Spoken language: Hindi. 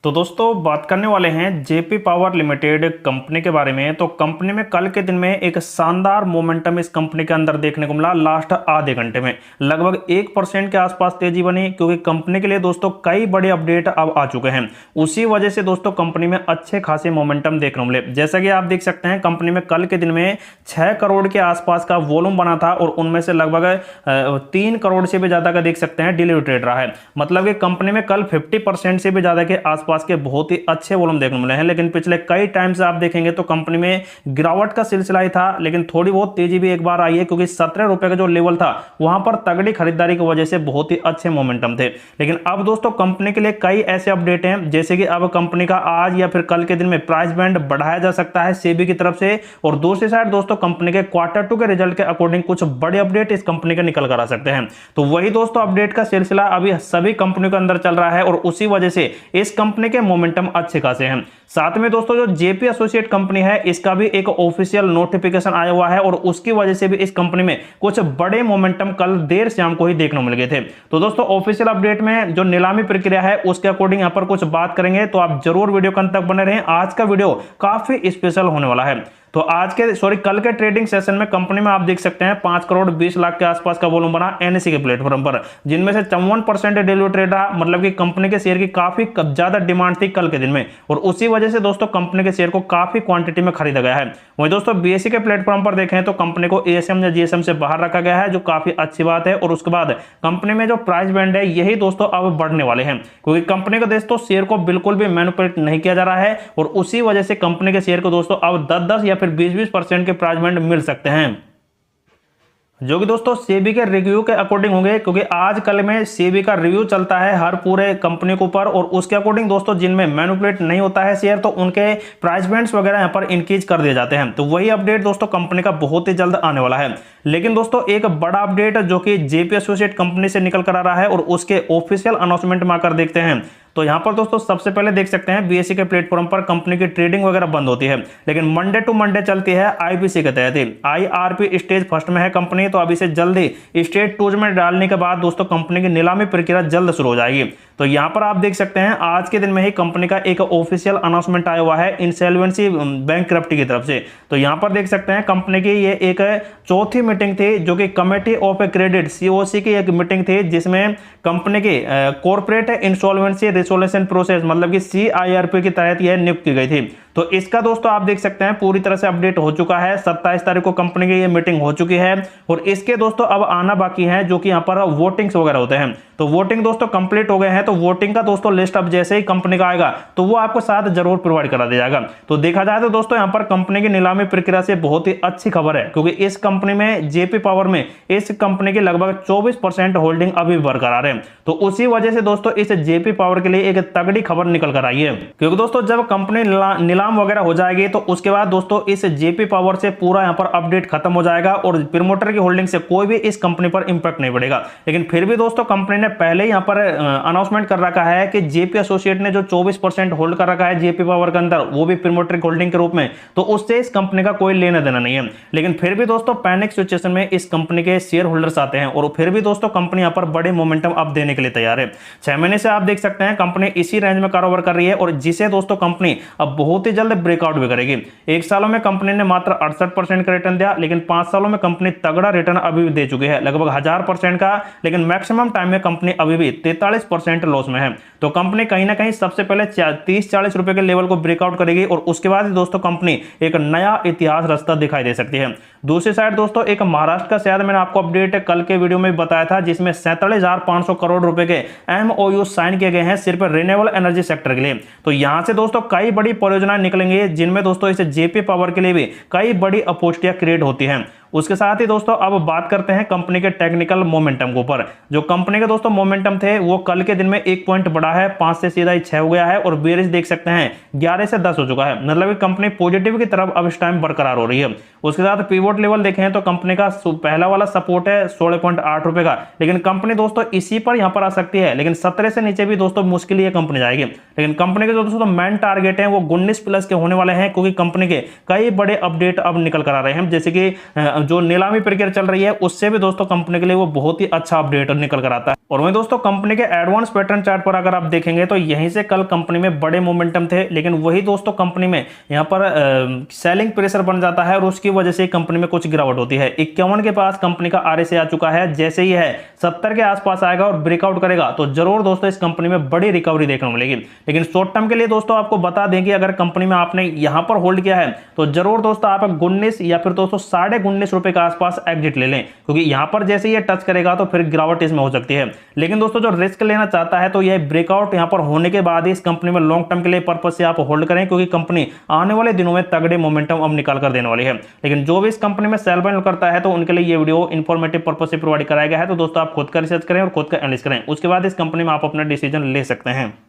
तो दोस्तों बात करने वाले हैं जेपी पावर लिमिटेड कंपनी के बारे में। तो कंपनी में कल के दिन में एक शानदार मोमेंटम इस कंपनी के अंदर देखने को मिला। लास्ट आधे घंटे में लगभग 1% के आसपास तेजी बनी, क्योंकि कंपनी के लिए दोस्तों कई बड़े अपडेट अब आ चुके हैं। उसी वजह से दोस्तों कंपनी में अच्छे खासे मोमेंटम देखने को मिले। जैसा कि आप देख सकते हैं कंपनी में कल के दिन में 6 करोड़ के आसपास का वॉल्यूम बना था और उनमें से लगभग 3 करोड़ से भी ज्यादा का देख सकते हैं डेली ट्रेड रहा है। मतलब कि कंपनी में कल 50% से भी ज्यादा के आसपास के बहुत ही अच्छे वॉल्यूम देखने मिले हैं। लेकिन पिछले कई टाइम से आप देखेंगे तो कंपनी में गिरावट का सिलसिला ही था, लेकिन थोड़ी बहुत तेजी भी एक बार आई है, क्योंकि 17 रुपए का जो लेवल था वहां पर तगड़ी खरीदारी की वजह से बहुत ही अच्छे मोमेंटम थे। लेकिन अब दोस्तों कंपनी के लिए कई ऐसे अपडेट हैं, जैसे कि अब कंपनी का आज या फिर कल के दिन में प्राइस बैंड बढ़ाया जा सकता है सेबी की तरफ से। और दूसरी साइड दोस्तों कंपनी के Q2 के रिजल्ट के अकॉर्डिंग कुछ बड़े अपडेट इस कंपनी के निकल कर आ सकते हैं। तो वही दोस्तों अपडेट का सिलसिला अभी सभी कंपनियों के अंदर चल रहा है और उसी वजह से इस कंपनी के मोमेंटम अच्छे खासे हैं। साथ में दोस्तों जो जेपी एसोसिएट कंपनी है, इसका भी एक ऑफिशियल नोटिफिकेशन आया हुआ है और उसकी वजह से भी इस कंपनी में कुछ बड़े मोमेंटम कल देर शाम को ही देखने को मिल गए थे। तो दोस्तों ऑफिशियल अपडेट में जो नीलामी प्रक्रिया है उसके अकॉर्डिंग यहां पर कुछ बात करेंगे, तो आप जरूर वीडियो के अंत तक बने रहें। आज का वीडियो काफी स्पेशल होने वाला है। तो कल के ट्रेडिंग सेशन में कंपनी में आप देख सकते हैं 5 करोड़ 20 लाख के आसपास का वॉल्यूम बना एनएसई के प्लेटफॉर्म पर, जिनमें से 54% डेली ट्रेड रहा। मतलब कि कंपनी के शेयर की काफी ज्यादा डिमांड थी कल के दिन में और उसी वजह से दोस्तों कंपनी के शेयर को काफी क्वांटिटी में खरीदा गया है। वहीं दोस्तों बीएसई के प्लेटफॉर्म पर देखें तो कंपनी को एएसएम या जीएसएम से बाहर रखा गया है, जो काफी अच्छी बात है। और उसके बाद कंपनी में जो प्राइस बैंड है यही दोस्तों अब बढ़ने वाले हैं, क्योंकि कंपनी का दोस्तों शेयर को बिल्कुल भी मैनिपुलेट नहीं किया जा रहा है और उसी वजह से कंपनी के शेयर को दोस्तों अब 10-10 या फिर 20-20% के प्राइस बैंड मिल सकते हैं, जो कि दोस्तों सेबी के रिव्यू के अकॉर्डिंग होंगे। क्योंकि आज कल में सेबी का रिव्यू चलता है हर पूरे कंपनी के ऊपर और उसके अकॉर्डिंग दोस्तों जिनमें मैनिपुलेट नहीं होता है शेयर, तो उनके प्राइस बैंड्स वगैरह यहां पर इंक्रीज कर दिए जाते हैं। तो वही अपडेट दोस्तों कंपनी का बहुत ही जल्द आने वाला है। लेकिन दोस्तों एक बड़ा अपडेट जो कि जेपी एसोसिएट कंपनी से निकल कर आ रहा है और उसके ऑफिशियल अनाउंसमेंट में आकर देखते हैं। तो यहां पर दोस्तों सबसे पहले देख सकते हैं बीएसई के प्लेटफॉर्म पर कंपनी की ट्रेडिंग वगैरह बंद होती है, लेकिन मंडे टू मंडे चलती है आईपीसी के तहत। आईआरपी स्टेज फर्स्ट में है कंपनी, तो अभी से जल्दी स्टेज 2 में डालने के बाद दोस्तों कंपनी की नीलामी प्रक्रिया जल्द शुरू हो जाएगी। तो यहां पर आप देख सकते हैं आज के दिन में ही कंपनी का एक ऑफिशियल अनाउंसमेंट आया हुआ है इंसॉल्वेंसी बैंकरप्टी की तरफ से। तो यहां पर देख सकते हैं कंपनी की ये एक चौथी मीटिंग थी, जो कि कमेटी ऑफ क्रेडिट सीओसी की एक मीटिंग थी, जिसमें कंपनी की कॉर्पोरेट इंसॉल्वेंसी रिजोल्यूशन प्रोसेस मतलब कि सीआईआरपी के तहत यह नियुक्त की गई थी। तो इसका दोस्तों आप देख सकते हैं पूरी तरह से अपडेट हो चुका है। 27 तारीख को कंपनी की ये मीटिंग हो चुकी है और इसके दोस्तों अब आना बाकी है, जो कि यहाँ पर वोटिंग्स वगैरह होते हैं। तो वोटिंग दोस्तों कंप्लीट हो गए हैं। तो वोटिंग का दोस्तों लिस्ट अब जैसे ही कंपनी का आएगा तो वो आपको साथ जरूर प्रोवाइड करा दिया जाएगा। तो देखा जाए तो दोस्तों यहाँ पर कंपनी की नीलामी प्रक्रिया से बहुत ही अच्छी खबर है, क्योंकि इस कंपनी में जेपी पावर में इस कंपनी की लगभग 24% होल्डिंग अभी बरकरार है। तो उसी वजह से दोस्तों इस जेपी पावर के लिए एक तगड़ी खबर निकल कर आई है, क्योंकि दोस्तों जब कंपनी नीलाम वगैरह हो जाएगी तो उसके बाद दोस्तों इस जेपी पावर से पूरा यहाँ पर अपडेट खत्म हो जाएगा और प्रमोटर की होल्डिंग से कोई भी इस कंपनी पर इंपैक्ट नहीं पड़ेगा। लेकिन फिर भी दोस्तों कंपनी ने पहले यहाँ पर अनाउंसमेंट कर रखा है कि जेपी एसोसिएट ने जो 24% होल्ड कर रखा है जेपी पावर के अंदर, वो भी प्रमोटर की होल्डिंग के रूप में, तो उससे इस कंपनी का कोई लेना देना नहीं है। लेकिन फिर भी दोस्तों पैनिक सिचुएशन में इस कंपनी के शेयर होल्डर्स आते हैं और फिर भी दोस्तों कंपनी यहाँ पर बड़े मोमेंटम अब देने के लिए तैयार है। 6 महीने से आप देख सकते हैं कंपनी इसी रेंज में कारोबार कर रही है और जिसे दोस्तों कंपनी अब बहुत ही जल्द ब्रेकआउट भी करेगी। 1 सालों में कंपनी ने मात्र 68% का रिटर्न दिया, लेकिन 5 सालों में कंपनी तगड़ा रिटर्न अभी भी दे चुकी है, लगभग 1000% का। लेकिन मैक्सिमम टाइम में कंपनी अभी भी 43% लॉस में है। तो कंपनी कहीं ना कहीं सबसे पहले 30-40 रुपए के लेवल को ब्रेकआउट करेगी और उसके बाद दोस्तों कंपनी एक नया इतिहास रास्ता दिखाई दे सकती है। दूसरी साइड दोस्तों एक महाराष्ट्र का शेयर मैंने आपको अपडेट कल के वीडियो में बताया था, जिसमें 47,500 करोड़ रुपए के एमओयू साइन किए गए हैं सिर्फ रिन्यूएबल एनर्जी सेक्टर के लिए। तो यहां से दोस्तों कई बड़ी परियोजनाएं निकलेंगी, जिनमें दोस्तों इसे जेपी पावर के लिए भी कई बड़ी अपॉर्चुनिटियां क्रिएट होती हैं। उसके साथ ही दोस्तों अब बात करते हैं कंपनी के टेक्निकल मोमेंटम के ऊपर। जो कंपनी के दोस्तों मोमेंटम थे वो कल के दिन में 1 पॉइंट बढ़ा है, 5 से सीधा ही 6 हो गया है और बेरिश देख सकते हैं 11 से 10 हो चुका है। मतलब कि कंपनी पॉजिटिव की तरफ अब इस टाइम बरकरार हो रही है। उसके साथ पिवोट लेवल देखें तो कंपनी का पहला वाला सपोर्ट है 16.8 रुपए का, लेकिन कंपनी दोस्तों इसी पर यहां पर आ सकती है। लेकिन 17 से नीचे भी दोस्तों मुश्किल ये कंपनी जाएगी। लेकिन कंपनी के जो दोस्तों मेन टारगेट है वो 19 प्लस के होने वाले हैं, क्योंकि कंपनी के कई बड़े अपडेट अब निकल कर आ रहे हैं। जैसे कि जो नीलामी प्रक्रिया चल रही है उससे भी दोस्तों कंपनी के लिए वो बहुत ही अच्छा अपडेट निकल कर आता है। और वहीं दोस्तों कंपनी के एडवांस पैटर्न चार्ट पर अगर आप देखेंगे तो यहीं से कल कंपनी में बड़े मोमेंटम थे, लेकिन वही दोस्तों कंपनी में यहाँ पर सेलिंग प्रेशर बन जाता है और उसकी वजह से कंपनी में कुछ गिरावट होती है। 51 के पास कंपनी का RSI आ चुका है, जैसे ही है 70 के आसपास आएगा और ब्रेकआउट करेगा तो जरूर दोस्तों इस कंपनी में बड़ी रिकवरी देखने को मिलेगी। लेकिन शॉर्ट टर्म के लिए दोस्तों आपको बता दें कि अगर कंपनी में आपने यहां पर होल्ड किया है तो जरूर दोस्तों आप 19 या फिर दोस्तों 19.5 रुपए के आसपास एग्जिट ले लें, क्योंकि यहां पर जैसे ये टच करेगा तो फिर गिरावट इसमें हो सकती है। लेकिन दोस्तों जो रिस्क लेना चाहता है तो यह ब्रेकआउट यहां पर होने के बाद ही इस कंपनी में लॉन्ग टर्म के लिए पर्पज से आप होल्ड करें, क्योंकि कंपनी आने वाले दिनों में तगड़े मोमेंटम अब निकाल कर देने वाली है। लेकिन जो भी इस कंपनी में सेल बाय करता है तो उनके लिए ये वीडियो इंफॉर्मेटिव पर्पज से प्रोवाइड कराया गया है, तो दोस्तों आप खुद का रिसर्च करें और खुद का एनालिसिस करें, उसके बाद इस कंपनी में आप अपना डिसीजन ले सकते हैं।